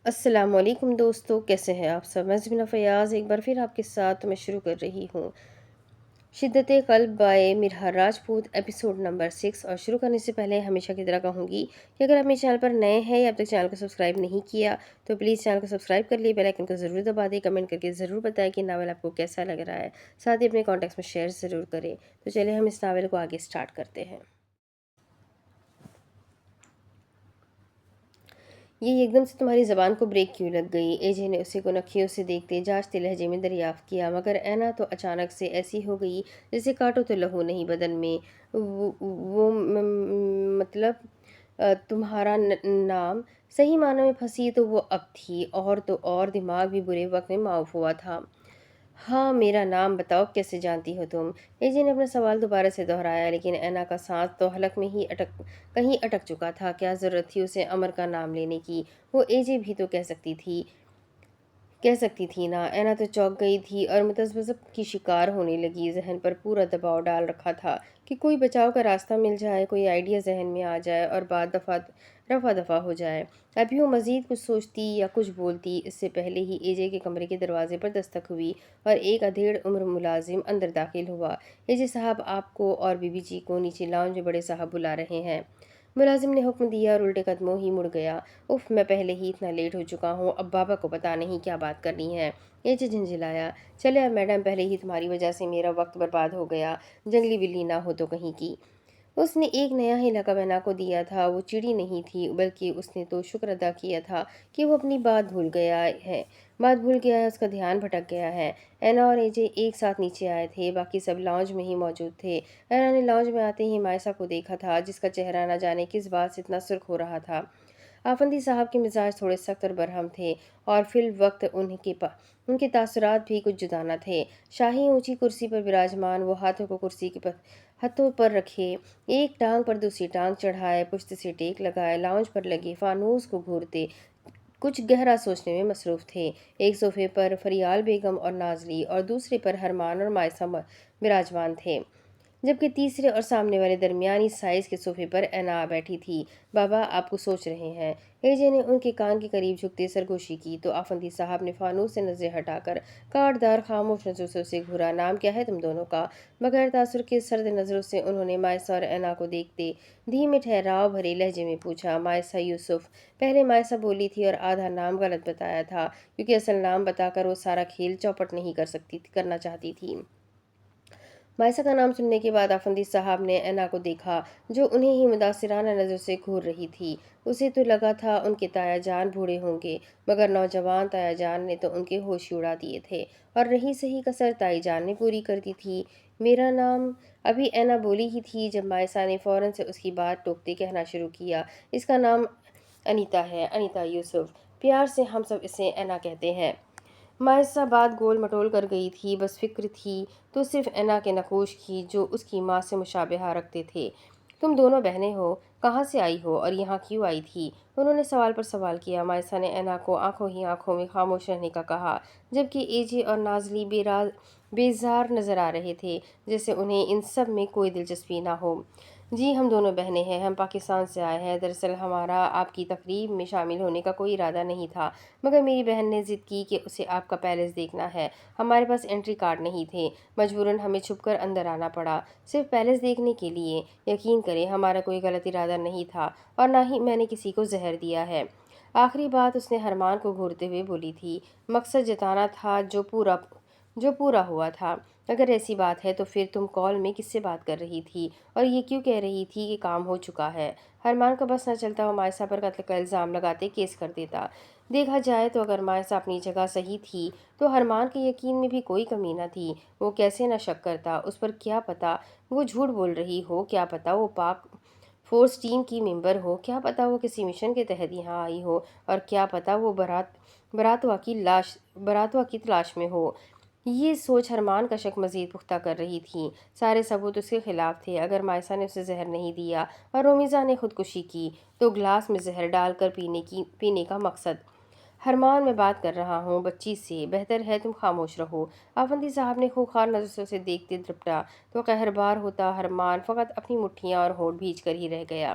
السلام علیکم دوستو، کیسے ہیں آپ سب؟ میں زمینہ فیاض ایک بار پھر آپ کے ساتھ میں شروع کر رہی ہوں شدت قلب بائے مرحا راجپوت ایپیسوڈ نمبر 6۔ اور شروع کرنے سے پہلے ہمیشہ کی طرح کہوں گی کہ اگر آپ میرے چینل پر نئے ہیں یا اب تک چینل کو سبسکرائب نہیں کیا تو پلیز چینل کو سبسکرائب کر لیے، بیل آئیکن کو ضرور دبا دیں، کمنٹ کر کے ضرور بتائیں کہ ناول آپ کو کیسا لگ رہا ہے، ساتھ ہی اپنے کانٹیکٹس میں شیئر ضرور کریں۔ تو چلیے ہم اس ناول کو آگے سٹارٹ کرتے ہیں۔ یہ ایک دم سے تمہاری زبان کو بریک کیوں لگ گئی؟ اے جے نے اسے کو نکھیوں سے دیکھتے جانچتے لہجے میں دریافت کیا، مگر اینا تو اچانک سے ایسی ہو گئی جیسے کاٹو تو لہو نہیں بدن میں۔ مطلب تمہارا نام صحیح معنوں میں پھنسی تو وہ اب تھی، اور تو اور دماغ بھی برے وقت میں معاف ہوا تھا۔ ہاں، میرا نام بتاؤ، کیسے جانتی ہو تم؟ اے جے نے اپنا سوال دوبارہ سے دہرایا، لیکن اینا کا سانس تو حلق میں ہی کہیں اٹک چکا تھا۔ کیا ضرورت تھی اسے امر کا نام لینے کی؟ وہ اے جے بھی تو کہہ سکتی تھی نا۔ اینا تو چونک گئی تھی اور متذبذب کی شکار ہونے لگی، ذہن پر پورا دباؤ ڈال رکھا تھا کہ کوئی بچاؤ کا راستہ مل جائے، کوئی آئیڈیا ذہن میں آ جائے اور بات رفع دفع ہو جائے۔ ابھی وہ مزید کچھ سوچتی یا کچھ بولتی، اس سے پہلے ہی اے جے کے کمرے کے دروازے پر دستک ہوئی اور ایک ادھیڑ عمر ملازم اندر داخل ہوا۔ اے جے صاحب، آپ کو اور بی بی جی کو نیچے لاؤنج میں بڑے صاحب بلا رہے ہیں۔ ملازم نے حکم دیا اور الٹے قدموں ہی مڑ گیا۔ اف، میں پہلے ہی اتنا لیٹ ہو چکا ہوں، اب بابا کو پتہ نہیں کیا بات کرنی ہے۔ اے جے جھنجھلایا۔ چلے اب میڈم، پہلے ہی تمہاری وجہ سے میرا وقت برباد ہو گیا، جنگلی بلی نہ ہو تو کہیں کی۔ اس نے ایک نیا ہی لقب اینا کو دیا تھا۔ وہ چڑی نہیں تھی، بلکہ اس نے تو شکر ادا کیا تھا کہ وہ اپنی بات بھول گیا ہے، اس کا دھیان بھٹک گیا ہے۔ اینا اور اے جے ایک ساتھ نیچے آئے تھے، باقی سب لاؤنج میں ہی موجود تھے۔ اینا نے لاؤنج میں آتے ہی مائسا کو دیکھا تھا، جس کا چہرہ نہ جانے کس بات سے اتنا سرخ ہو رہا تھا۔ آفندی صاحب کے مزاج تھوڑے سخت اور برہم تھے، اور فی الوقت ان کے تاثرات بھی کچھ جدانہ تھے۔ شاہی اونچی کرسی پر براجمان، وہ ہاتھوں کو کرسی کے ہتھوں پر رکھے، ایک ٹانگ پر دوسری ٹانگ چڑھائے، پشت سے ٹیک لگائے، لاؤنج پر لگے فانوس کو گھورتے کچھ گہرا سوچنے میں مصروف تھے۔ ایک صوفے پر فریال بیگم اور نازلی اور دوسرے پر ہرمان اور مائسا براجمان تھے، جبکہ تیسرے اور سامنے والے درمیانی سائز کے صوفے پر اینا بیٹھی تھی۔ بابا، آپ کو سوچ رہے ہیں؟ اے جے نے ان کے کان کے قریب جھکتے سرگوشی کی تو آفندی صاحب نے فانوس سے نظریں ہٹا کر کاٹ دار خاموش نظروں سے اسے گھورا۔ نام کیا ہے تم دونوں کا؟ بغیر تاثر کے سرد نظروں سے انہوں نے مائسا اور اینا کو دیکھتے دھیمے ٹھہراؤ بھرے لہجے میں پوچھا۔ مائسا یوسف۔ پہلے مائسا بولی تھی اور آدھا نام غلط بتایا تھا، کیونکہ اصل نام بتا کر وہ سارا کھیل چوپٹ نہیں کرنا چاہتی تھی۔ مائسا کا نام سننے کے بعد آفندی صاحب نے اینا کو دیکھا، جو انہیں ہی متاثرانہ نظر سے گھور رہی تھی۔ اسے تو لگا تھا ان کے تایا جان بوڑھے ہوں گے، مگر نوجوان تایا جان نے تو ان کے ہوش ہی اڑا دیے تھے، اور رہی سہی کسر تائی جان نے پوری کر دی تھی۔ میرا نام؟ ابھی اینا بولی ہی تھی جب مائسا نے فوراً سے اس کی بات ٹوکتے کہنا شروع کیا۔ اس کا نام انیتا ہے، انیتا یوسف، پیار سے ہم سب اسے اینا کہتے ہیں۔ مائسا بات گول مٹول کر گئی تھی، بس فکر تھی تو صرف اینا کے نقوش کی، جو اس کی ماں سے مشابہہ رکھتے تھے۔ تم دونوں بہنیں ہو؟ کہاں سے آئی ہو اور یہاں کیوں آئی تھی؟ انہوں نے سوال پر سوال کیا۔ مائسا نے اینا کو آنکھوں ہی آنکھوں میں خاموش رہنے کا کہا، جبکہ اے جے اور نازلی بیزار نظر آ رہے تھے، جیسے انہیں ان سب میں کوئی دلچسپی نہ ہو۔ جی، ہم دونوں بہنیں ہیں، ہم پاکستان سے آئے ہیں۔ دراصل ہمارا آپ کی تقریب میں شامل ہونے کا کوئی ارادہ نہیں تھا، مگر میری بہن نے ضد کی کہ اسے آپ کا پیلس دیکھنا ہے۔ ہمارے پاس انٹری کارڈ نہیں تھے، مجبوراً ہمیں چھپ کر اندر آنا پڑا، صرف پیلس دیکھنے کے لیے۔ یقین کریں، ہمارا کوئی غلط ارادہ نہیں تھا، اور نہ ہی میں نے کسی کو زہر دیا ہے۔ آخری بات اس نے ہرمان کو گھورتے ہوئے بولی تھی۔ مقصد جتانا تھا جو پورا ہوا تھا۔ اگر ایسی بات ہے تو پھر تم کال میں کس سے بات کر رہی تھی، اور یہ کیوں کہہ رہی تھی کہ کام ہو چکا ہے؟ ہرمان کا بس نہ چلتا، وہ مائسا پر قتل کا الزام لگاتے کیس کر دیتا۔ دیکھا جائے تو اگر مائسا اپنی جگہ صحیح تھی تو ہرمان کے یقین میں بھی کوئی کمی نہ تھی۔ وہ کیسے نہ شک کرتا؟ اس پر کیا پتہ وہ جھوٹ بول رہی ہو، کیا پتہ وہ پاک فورس ٹیم کی ممبر ہو، کیا پتہ وہ کسی مشن کے تحت یہاں آئی ہو، اور کیا پتہ وہ براتوا کی تلاش میں ہو۔ یہ سوچ ہرمان کا شک مزید پختہ کر رہی تھی۔ سارے ثبوت اس کے خلاف تھے۔ اگر مائسا نے اسے زہر نہیں دیا اور رومیزا نے خودکشی کی تو گلاس میں زہر ڈال کر پینے کا مقصد؟ ہرمان، میں بات کر رہا ہوں بچی سے، بہتر ہے تم خاموش رہو۔ آفندی صاحب نے خوخار نظر سے اسے دیکھتے درپٹا تو قہربار ہوتا ہرمان فقط اپنی مٹھیاں اور ہونٹ بھینچ کر ہی رہ گیا۔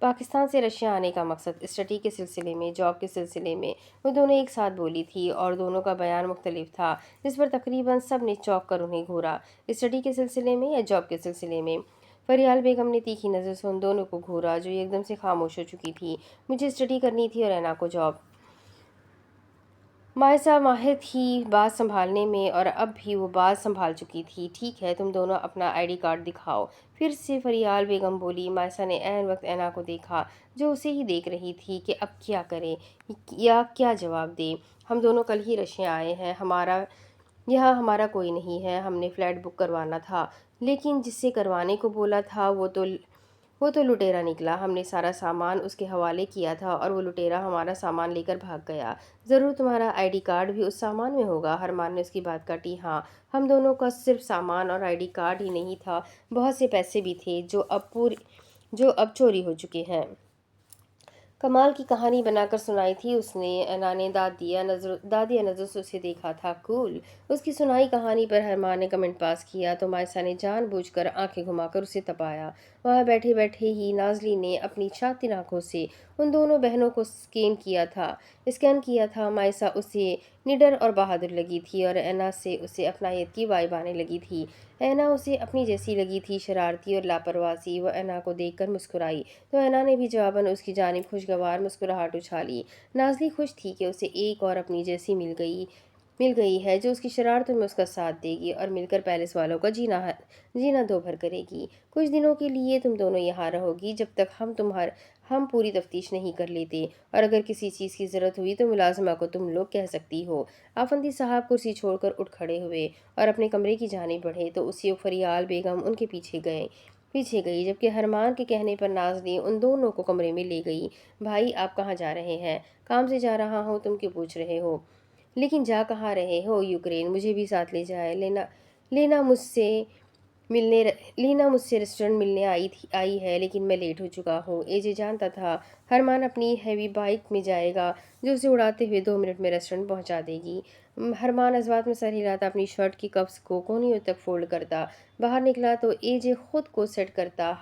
پاکستان سے رشیا آنے کا مقصد اسٹڈی کے سلسلے میں، جاب کے سلسلے میں وہ دونوں ایک ساتھ بولی تھی اور دونوں کا بیان مختلف تھا، جس پر تقریباً سب نے چونک کر انہیں گھورا۔ اسٹڈی کے سلسلے میں یا جاب کے سلسلے میں؟ فریال بیگم نے تیکھی نظر سے ان دونوں کو گھورا جو ایک دم سے خاموش ہو چکی تھی۔ مجھے اسٹڈی کرنی تھی اور اینا کو جاب۔ مائسا ماہر تھی بات سنبھالنے میں اور اب بھی وہ بات سنبھال چکی تھی۔ ٹھیک ہے، تم دونوں اپنا ID کارڈ دکھاؤ، پھر سے فریال بیگم بولی۔ مائسا نے عین وقت اینا کو دیکھا جو اسے ہی دیکھ رہی تھی کہ اب کیا کرے یا کیا جواب دے۔ ہم دونوں کل ہی رشیا آئے ہیں، یہاں ہمارا کوئی نہیں ہے، ہم نے فلیٹ بک کروانا تھا، لیکن جس سے کروانے کو بولا تھا وہ تو لٹیرا نکلا۔ ہم نے سارا سامان اس کے حوالے کیا تھا اور وہ لٹیرا ہمارا سامان لے کر بھاگ گیا۔ ضرور تمہارا ID کارڈ بھی اس سامان میں ہوگا۔ ہرمان نے اس کی بات کاٹی۔ ہاں، ہم دونوں کا صرف سامان اور ID کارڈ ہی نہیں تھا، بہت سے پیسے بھی تھے جو اب چوری ہو چکے ہیں۔ کمال کی کہانی بنا کر سنائی تھی اس نے۔ اینا نے دادیا نظر سے اسے دیکھا تھا۔ کول۔ اس کی سنائی کہانی پر ہرمان نے کمنٹ پاس کیا تو مائسا نے جان بوجھ کر آنکھیں گھما کر اسے تپایا۔ وہاں بیٹھے بیٹھے ہی نازلی نے اپنی شاطر آنکھوں سے ان دونوں بہنوں کو اسکین کیا تھا۔ مائسا اسے نڈر اور بہادر لگی تھی اور اینا سے اسے اپنائیت کی وائب آنے لگی تھی۔ اینا اسے اپنی جیسی لگی تھی، شرارتی اور لاپرواہ سی۔ وہ اینا کو دیکھ کر مسکرائی تو اینا نے بھی جواباً اس کی جانب خوشگوار مسکراہٹ اچھالی۔ نازلی خوش تھی کہ اسے ایک اور اپنی جیسی مل گئی ہے جو اس کی شرارتوں میں اس کا ساتھ دے گی اور مل کر پیلس والوں کا جینا دو بھر کرے گی۔ کچھ دنوں کے لیے تم دونوں یہاں رہو گی جب تک ہم پوری تفتیش نہیں کر لیتے، اور اگر کسی چیز کی ضرورت ہوئی تو ملازمہ کو تم لوگ کہہ سکتی ہو۔ آفندی صاحب کرسی چھوڑ کر اٹھ کھڑے ہوئے اور اپنے کمرے کی جانب بڑھے تو اسی وقت فریال بیگم ان کے پیچھے گئی، جبکہ ہرمان کے کہنے پر نازلی ان دونوں کو کمرے میں لے گئی۔ بھائی، آپ کہاں جا رہے ہیں؟ کام سے جا رہا ہوں، تم کیوں پوچھ رہے ہو؟ لیکن جا کہاں رہے ہو؟ یوکرین۔ مجھے بھی ساتھ لے جائے۔ لینا مجھ سے ریسٹورنٹ ملنے آئی ہے، لیکن میں لیٹ ہو چکا ہوں۔ AJ جانتا تھا ہرمان اپنی ہیوی بائک میں جائے گا جو اسے اڑاتے ہوئے 2 منٹ میں ریسٹورنٹ پہنچا دے گی۔ ہرمان ازوات میں سر ہلاتا اپنی شرٹ کی کفس کو کونیوں تک فولڈ کرتا باہر نکلا تو AJ خود کو سیٹ کرتا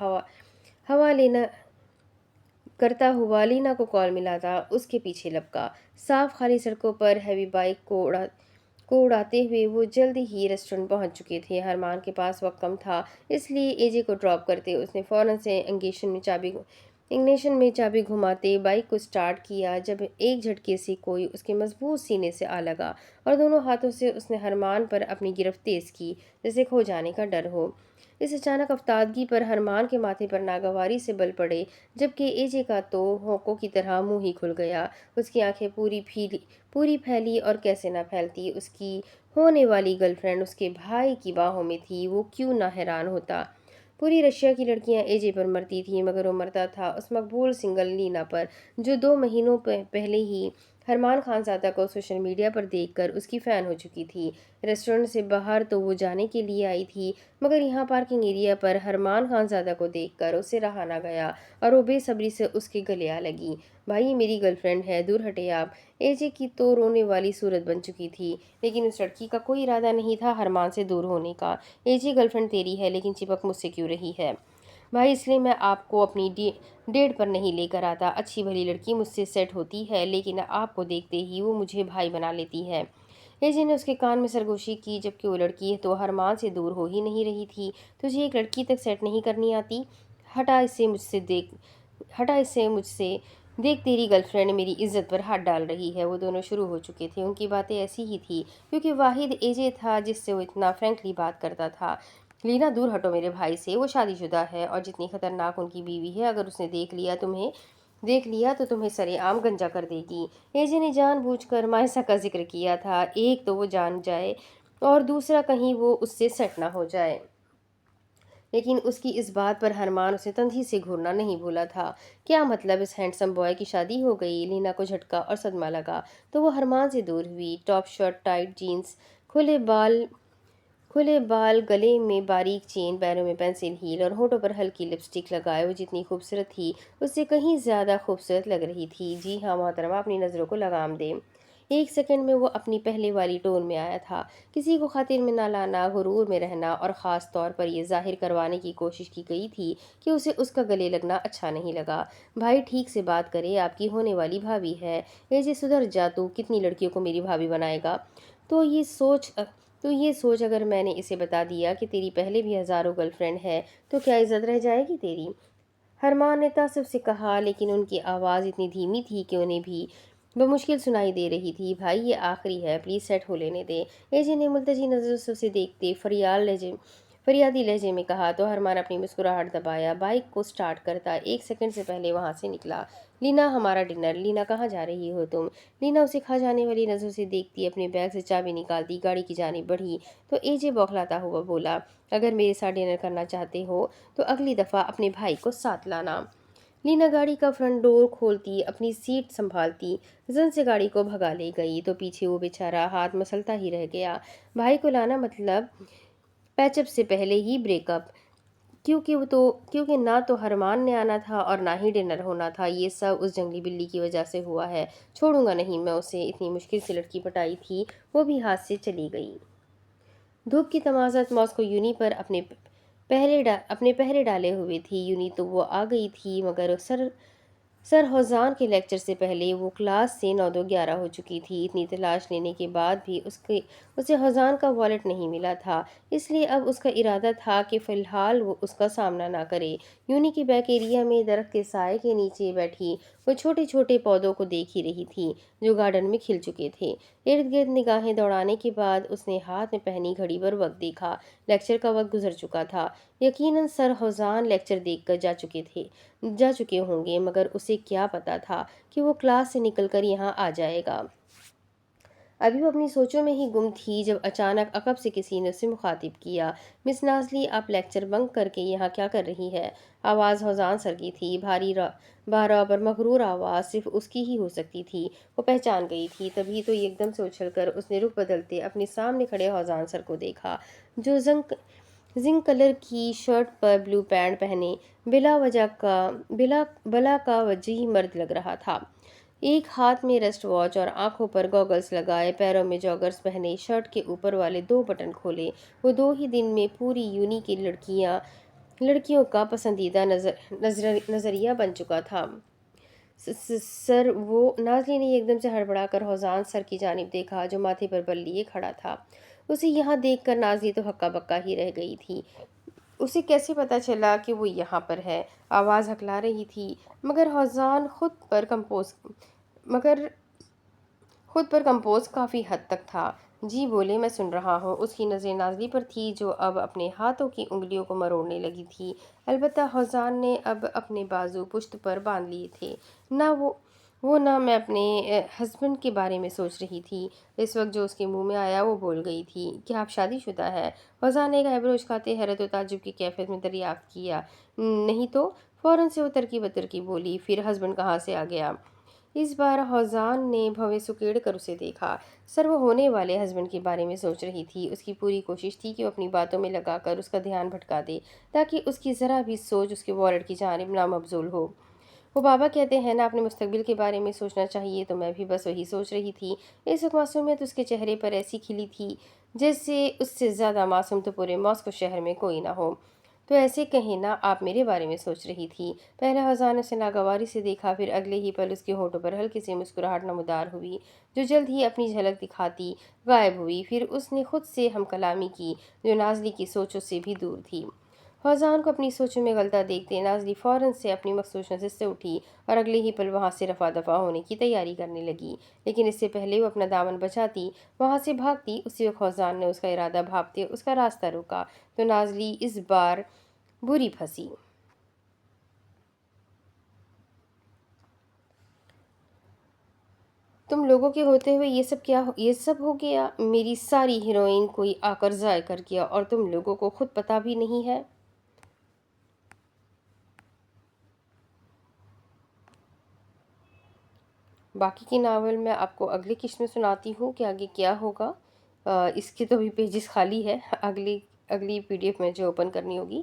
ہوا لینا کو کال ملاتا اس کے پیچھے لپکا۔ صاف خالی سڑکوں پر ہیوی بائک کو اڑاتے ہوئے وہ جلد ہی ریسٹورنٹ پہنچ چکے تھے۔ ہرمان کے پاس وقت کم تھا، اس لیے AJ کو ڈراپ کرتے اس نے فوراً سے اگنیشن میں چابی گھماتے بائک کو سٹارٹ کیا جب ایک جھٹکے سے کوئی اس کے مضبوط سینے سے آ لگا اور دونوں ہاتھوں سے اس نے ہرمان پر اپنی گرفت تیز کی جیسے کھو جانے کا ڈر ہو۔ اس اچانک افتادگی پر ہرمان کے ماتھے پر ناگواری سے بل پڑے، جبکہ AJ کا تو ہونکوں کی طرح منہ ہی کھل گیا۔ اس کی آنکھیں پوری پھیلی اور کیسے نہ پھیلتی، اس کی ہونے والی گرل فرینڈ اس کے بھائی کی باہوں میں تھی، وہ کیوں نہ حیران ہوتا۔ پوری رشیا کی لڑکیاں AJ پر مرتی تھیں، مگر وہ مرتا تھا اس مقبول سنگل لینا پر جو 2 مہینوں پہلے ہی ہرمان خانزادہ کو سوشل میڈیا پر دیکھ کر اس کی فین ہو چکی تھی۔ ریسٹورنٹ سے باہر تو وہ جانے کے لیے آئی تھی، مگر یہاں پارکنگ ایریا پر ہرمان خانزادہ کو دیکھ کر اسے رہا نہ گیا اور وہ بے صبری سے اس کے گلے آ لگی۔ بھائی، میری گرل فرینڈ ہے، دور ہٹے آپ۔ AJ کی تو رونے والی صورت بن چکی تھی، لیکن اس لڑکی کا کوئی ارادہ نہیں تھا ہرمان سے دور ہونے کا۔ AJ گرل فرینڈ تیری ہے، لیکن چپک مجھ سے کیوں رہی ہے؟ بھائی، اس لیے میں آپ کو اپنی ڈیٹ پر نہیں لے کر آتا۔ اچھی بھلی لڑکی مجھ سے سیٹ ہوتی ہے، لیکن آپ کو دیکھتے ہی وہ مجھے بھائی بنا لیتی ہے۔ AJ نے اس کے کان میں سرگوشی کی، جبکہ وہ لڑکی تو ہرمان سے دور ہو ہی نہیں رہی تھی۔ تجھے ایک لڑکی تک سیٹ نہیں کرنی آتی؟ ہٹا اسے مجھ سے دیکھ، تیری گرل فرینڈ میری عزت پر ہاتھ ڈال رہی ہے۔ وہ دونوں شروع ہو چکے تھے۔ ان کی باتیں ایسی ہی تھی کیونکہ واحد AJ تھا جس سے وہ اتنا فرینکلی بات کرتا تھا۔ لینا، دور ہٹو میرے بھائی سے، وہ شادی شدہ ہے اور جتنی خطرناک ان کی بیوی ہے، اگر اس نے دیکھ لیا تو تمہیں سرے عام گنجا کر دے گی۔ AJ نے جان بوجھ کر مائسا کا ذکر کیا تھا، ایک تو وہ جان جائے اور دوسرا کہیں وہ اس سے سیٹ نہ ہو جائے۔ لیکن اس کی اس بات پر ہرمان اسے تندھی سے گھورنا نہیں بھولا تھا۔ کیا مطلب؟ اس ہینڈسم بوائے کی شادی ہو گئی؟ لینا کو جھٹکا اور صدمہ لگا تو وہ ہرمان سے دور ہوئی۔ ٹاپ شرٹ، ٹائٹ جینز، کھلے بال، گلے میں باریک چین، پیروں میں پینسل ہیل اور ہونٹوں پر ہلکی لپسٹک لگائے وہ جتنی خوبصورت تھی اس سے کہیں زیادہ خوبصورت لگ رہی تھی۔ جی ہاں محترمہ، اپنی نظروں کو لگام دیں۔ ایک سیکنڈ میں وہ اپنی پہلے والی ٹون میں آیا تھا۔ کسی کو خاطر میں نہ لانا، غرور میں رہنا اور خاص طور پر یہ ظاہر کروانے کی کوشش کی گئی تھی کہ اسے اس کا گلے لگنا اچھا نہیں لگا۔ بھائی ٹھیک سے بات کرے، آپ کی ہونے والی بھابھی ہے۔ ایسے سدھر جا، تو کتنی لڑکیوں کو میری بھابھی بنائے گا؟ تو یہ سوچ اگر میں نے اسے بتا دیا کہ تیری پہلے بھی ہزاروں گرل فرینڈ ہے تو کیا عزت رہ جائے گی تیری؟ ہرمان نے تعصب سے کہا، لیکن ان کی آواز اتنی دھیمی تھی کہ انہیں بھی بمشکل سنائی دے رہی تھی۔ بھائی یہ آخری ہے، پلیز سیٹ ہو لینے دے، اے جے نے ملتجی نظروں سے اسے دیکھتے فریادی لہجے میں کہا تو ہرمان اپنی مسکراہٹ دبایا بائک کو سٹارٹ کرتا ایک سیکنڈ سے پہلے وہاں سے نکلا۔ لینا، ہمارا ڈنر۔ لینا، کہاں جا رہی ہو تم؟ لینا اسے کھا جانے والی نظروں سے دیکھتی اپنے بیگ سے چابی نکالتی گاڑی کی جانب بڑھی تو اے جے بوکھلاتا ہوا بولا، اگر میرے ساتھ ڈنر کرنا چاہتے ہو تو اگلی دفعہ اپنے بھائی کو ساتھ لانا۔ لینا گاڑی کا فرنٹ ڈور کھولتی اپنی سیٹ سنبھالتی زن سے گاڑی کو بھگا لے گئی تو پیچھے وہ بیچارہ ہاتھ مسلتا ہی رہ گیا۔ بھائی کو لانا مطلب پیچ اپ سے پہلے ہی بریک اپ، کیونکہ نہ تو ہرمان نے آنا تھا اور نہ ہی ڈنر ہونا تھا۔ یہ سب اس جنگلی بلی کی وجہ سے ہوا ہے، چھوڑوں گا نہیں میں اسے، اتنی مشکل سے لڑکی پٹائی تھی وہ بھی ہاتھ سے چلی گئی۔ دھوپ کی تمازت ماسکو یونی پر اپنے پہرے ڈالے ہوئے تھی۔ یونی تو وہ آ گئی تھی مگر سر ہوزان کے لیکچر سے پہلے وہ کلاس سے 9:11 ہو چکی تھی۔ اتنی تلاش لینے کے بعد بھی اسے ہوزان کا والیٹ نہیں ملا تھا، اس لیے اب اس کا ارادہ تھا کہ فی الحال وہ اس کا سامنا نہ کرے۔ یونی کے بیک ایریا میں درخت کے سائے کے نیچے بیٹھی وہ چھوٹے چھوٹے پودوں کو دیکھ ہی رہی تھی جو گارڈن میں کھل چکے تھے۔ ارد گرد نگاہیں دوڑانے کے بعد اس نے ہاتھ میں پہنی گھڑی پر وقت دیکھا۔ لیکچر کا وقت گزر چکا تھا۔ یقیناً سر ہوزان لیکچر دیکھ کر جا چکے ہوں گے، مگر اسے کیا پتا تھا کہ وہ کلاس سے نکل کر یہاں آ جائے گا۔ ابھی وہ اپنی سوچوں میں ہی گم تھی جب اچانک عقب سے کسی نے اسے مخاطب کیا، مس نازلی، آپ لیکچر بنک کر کے یہاں کیا کر رہی ہے؟ آواز ہوزان سر کی تھی، بھاری بارہ پر مغرور آواز صرف اس کی ہی ہو سکتی تھی۔ وہ پہچان گئی تھی، تبھی تو ایک دم سے اچھل کر اس نے رخ بدلتے اپنے سامنے کھڑے ہوزان سر کو دیکھا جو زنک کلر کی شرٹ پر بلو پینٹ پہنے بلا کا وجیح مرد لگ رہا تھا۔ ایک ہاتھ میں رسٹ واچ اور آنکھوں پر گوگلز لگائے، پیروں میں جاگرز پہنے، شرٹ کے اوپر والے 2 بٹن کھولے، وہ 2 ہی دن میں پوری یونی کی لڑکیوں کا پسندیدہ نظریہ بن چکا تھا۔ سر، وہ نازلی نے ایک دم سے ہڑبڑا کر ہوزان سر کی جانب دیکھا جو ماتھے پر بل لیے کھڑا تھا۔ اسے یہاں دیکھ کر نازلی تو ہکا بکا ہی رہ گئی تھی۔ اسے کیسے پتا چلا کہ وہ یہاں پر ہے؟ آواز ہکلا رہی تھی مگر خود پر کمپوز کافی حد تک تھا۔ جی بولے، میں سن رہا ہوں۔ اس کی نظریں نازلی پر تھی جو اب اپنے ہاتھوں کی انگلیوں کو مروڑنے لگی تھی۔ البتہ ہوزان نے اب اپنے بازو پشت پر باندھ لیے تھے۔ نہ میں اپنے ہسبینڈ کے بارے میں سوچ رہی تھی۔ اس وقت جو اس کے منہ میں آیا وہ بول گئی تھی، کیا آپ شادی شدہ ہے؟ ہوزان نے ایک ایبرو اچکاتے حیرت و تعجب کی کیفیت میں دریافت کیا۔ نہیں تو، فوراً سے وہ ترکی بترکی بولی، پھر ہسبینڈ کہاں سے آ گیا؟ اس بار ہوزان نے بھویں سکیڑ کر اسے دیکھا۔ سر، وہ ہونے والے ہسبینڈ کے بارے میں سوچ رہی تھی۔ اس کی پوری کوشش تھی کہ وہ اپنی باتوں میں لگا کر اس کا دھیان بھٹکا دے تاکہ اس کی ذرا بھی سوچ اس کے والیٹ کی جانب نامبذول ہو۔ وہ بابا کہتے ہیں نا، اپنے مستقبل کے بارے میں سوچنا چاہیے، تو میں بھی بس وہی سوچ رہی تھی۔ اس وقت معصومیت اس کے چہرے پر ایسی کھلی تھی جیسے اس سے زیادہ معصوم تو پورے ماسکو شہر میں کوئی نہ ہو۔ تو ایسے کہیں نا، آپ میرے بارے میں سوچ رہی تھی؟ پہلے ہوزان نے اسے ناگواری سے دیکھا، پھر اگلے ہی پل اس کے ہونٹوں پر ہلکی سی مسکراہٹ نمودار ہوئی جو جلد ہی اپنی جھلک دکھاتی غائب ہوئی۔ پھر اس نے خود سے ہم کلامی کی جو نازلی کی سوچوں سے بھی دور تھی۔ ہوزان کو اپنی سوچوں میں غلطہ دیکھتے نازلی فوراً سے اپنی مخصوص نشست سے اٹھی اور اگلے ہی پل وہاں سے رفع دفع ہونے کی تیاری کرنے لگی، لیکن اس سے پہلے وہ اپنا دامن بچاتی وہاں سے بھاگتی، اسی وقت ہوزان نے اس کا ارادہ بھاپتے اس کا راستہ روکا تو نازلی اس بار بری پھنسی۔ تم لوگوں کے ہوتے ہوئے یہ سب ہو گیا؟ میری ساری ہیروئن کوئی آ کر ضائع کر گیا اور تم لوگوں کو خود پتہ بھی نہیں ہے۔ باقی کی ناول میں آپ کو اگلی قسط میں سناتی ہوں کہ آگے کیا ہوگا۔ اس کے تو بھی پیجز خالی ہے، اگلی PDF میں جو اوپن کرنی ہوگی،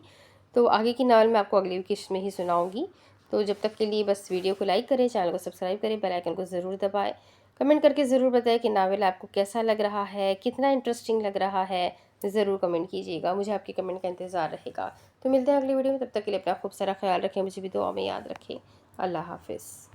تو آگے کی ناول میں آپ کو اگلی قسط میں ہی سناؤں گی۔ تو جب تک کے لیے بس ویڈیو کو لائک کریں، چینل کو سبسکرائب کریں، بیل آئیکن کو ضرور دبائیں، کمنٹ کر کے ضرور بتائیں کہ ناول آپ کو کیسا لگ رہا ہے، کتنا انٹرسٹنگ لگ رہا ہے، ضرور کمنٹ کیجیے گا، مجھے آپ کے کمنٹ کا انتظار رہے گا۔ تو ملتے ہیں اگلی ویڈیو میں، تب تک کے لیے اپنا خوب سارا خیال رکھیں، مجھے بھی دعا میں یاد رکھیں۔ اللہ حافظ۔